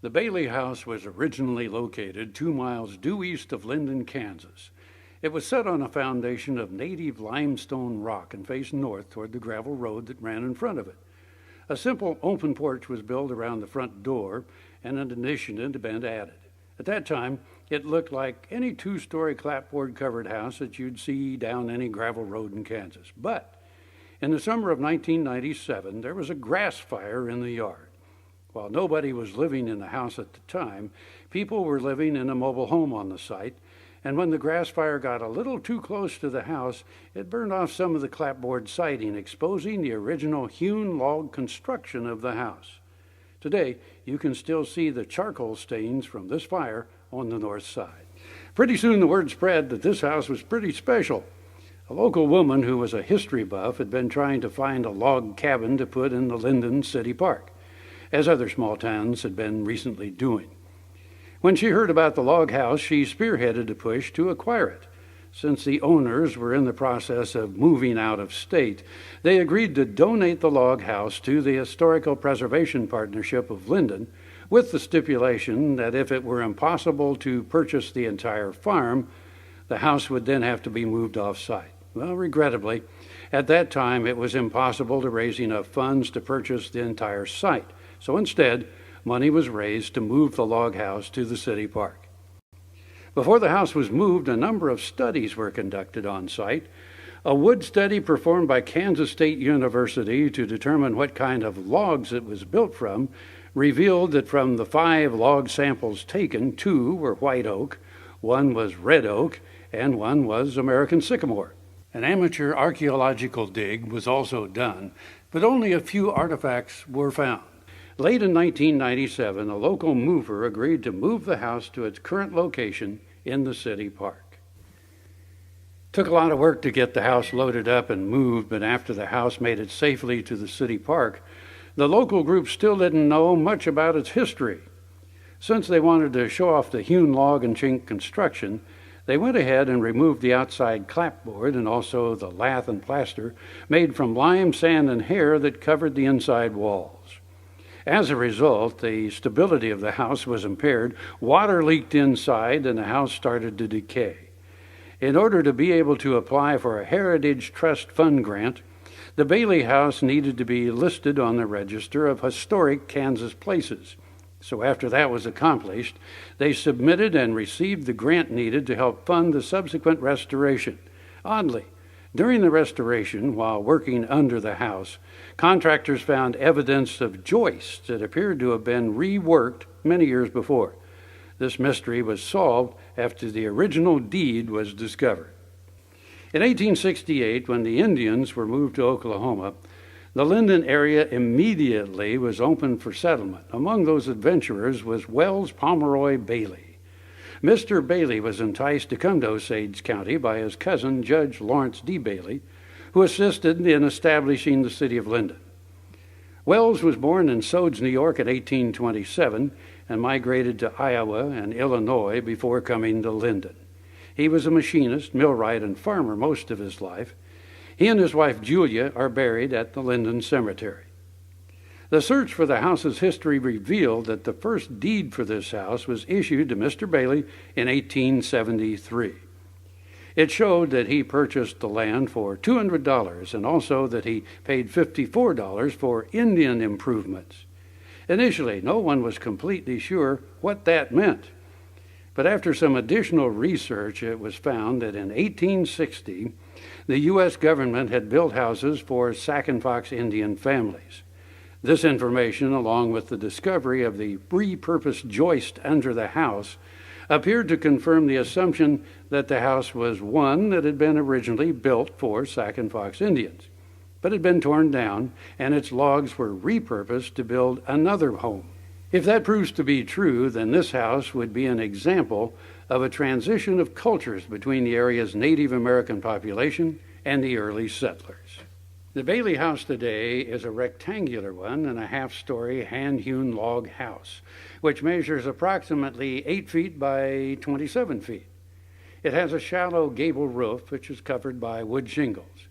The Bailey House was originally located 2 miles due east of Linden, Kansas. It was set on a foundation of native limestone rock and faced north toward the gravel road that ran in front of it. A simple open porch was built around the front door, and an addition had been added. At that time, it looked like any two-story clapboard-covered house that you'd see down any gravel road in Kansas. But in the summer of 1997, there was a grass fire in the yard. While nobody was living in the house at the time, people were living in a mobile home on the site, and when the grass fire got a little too close to the house, it burned off some of the clapboard siding, exposing the original hewn log construction of the house. Today, you can still see the charcoal stains from this fire on the north side. Pretty soon the word spread that this house was pretty special. A local woman who was a history buff had been trying to find a log cabin to put in the Linden City Park, as other small towns had been recently doing. When she heard about the log house, she spearheaded a push to acquire it. Since the owners were in the process of moving out of state, they agreed to donate the log house to the Historical Preservation Partnership of Linden, with the stipulation that if it were impossible to purchase the entire farm, the house would then have to be moved off-site. Well, regrettably, at that time it was impossible to raise enough funds to purchase the entire site. So instead, money was raised to move the log house to the city park. Before the house was moved, a number of studies were conducted on site. A wood study performed by Kansas State University to determine what kind of logs it was built from revealed that from the 5 log samples taken, 2 were white oak, 1 was red oak, and 1 was American sycamore. An amateur archaeological dig was also done, but only a few artifacts were found. Late in 1997, a local mover agreed to move the house to its current location in the city park. Took a lot of work to get the house loaded up and moved, but after the house made it safely to the city park, the local group still didn't know much about its history. Since they wanted to show off the hewn log and chink construction, they went ahead and removed the outside clapboard and also the lath and plaster made from lime, sand, and hair that covered the inside walls. As a result, the stability of the house was impaired, water leaked inside, and the house started to decay. In order to be able to apply for a Heritage Trust Fund grant, the Bailey House needed to be listed on the Register of Historic Kansas Places. So after that was accomplished, they submitted and received the grant needed to help fund the subsequent restoration. Oddly, during the restoration, while working under the house, contractors found evidence of joists that appeared to have been reworked many years before. This mystery was solved after the original deed was discovered. In 1868, when the Indians were moved to Oklahoma, the Linden area immediately was opened for settlement. Among those adventurers was Wells Pomeroy Bailey. Mr. Bailey was enticed to come to Osage County by his cousin, Judge Lawrence D. Bailey, who assisted in establishing the city of Linden. Wells was born in Sodes, New York in 1827 and migrated to Iowa and Illinois before coming to Linden. He was a machinist, millwright, and farmer most of his life. He and his wife Julia are buried at the Linden Cemetery. The search for the house's history revealed that the first deed for this house was issued to Mr. Bailey in 1873. It showed that he purchased the land for $200 and also that he paid $54 for Indian improvements. Initially, no one was completely sure what that meant. But after some additional research, it was found that in 1860, the U.S. government had built houses for Sac and Fox Indian families. This information, along with the discovery of the repurposed joist under the house, appeared to confirm the assumption that the house was one that had been originally built for Sac and Fox Indians, but had been torn down and its logs were repurposed to build another home. If that proves to be true, then this house would be an example of a transition of cultures between the area's Native American population and the early settlers. The Bailey House today is a rectangular 1.5-story hand-hewn log house, which measures approximately 8 feet by 27 feet. It has a shallow gable roof, which is covered by wood shingles.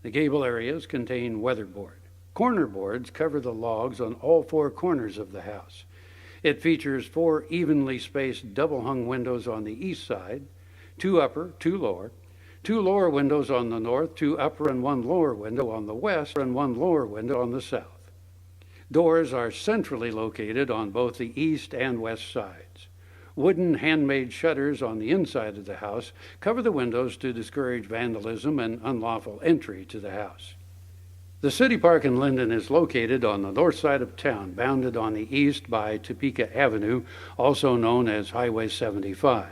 The gable areas contain weatherboard. Corner boards cover the logs on all 4 corners of the house. It features 4 evenly spaced double-hung windows on the east side, 2 upper, 2 lower, 2 lower windows on the north, 2 upper and 1 lower window on the west, and 1 lower window on the south. Doors are centrally located on both the east and west sides. Wooden handmade shutters on the inside of the house cover the windows to discourage vandalism and unlawful entry to the house. The city park in Linden is located on the north side of town, bounded on the east by Topeka Avenue, also known as Highway 75.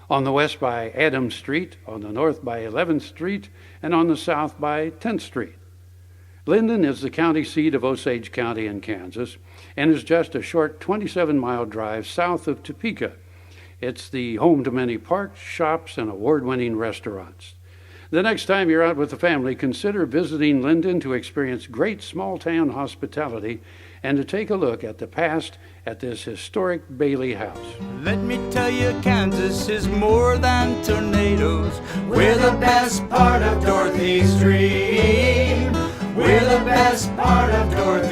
On the west by Adams Street, on the north by 11th Street, and on the south by 10th Street. Linden is the county seat of Osage County in Kansas and is just a short 27-mile drive south of Topeka. It's the home to many parks, shops, and award-winning restaurants. The next time you're out with the family, consider visiting Linden to experience great small-town hospitality and to take a look at the past at this historic Bailey house. Let me tell you, Kansas is more than tornadoes. We're the best part of Dorothy Stream. We're the best part of Dorothy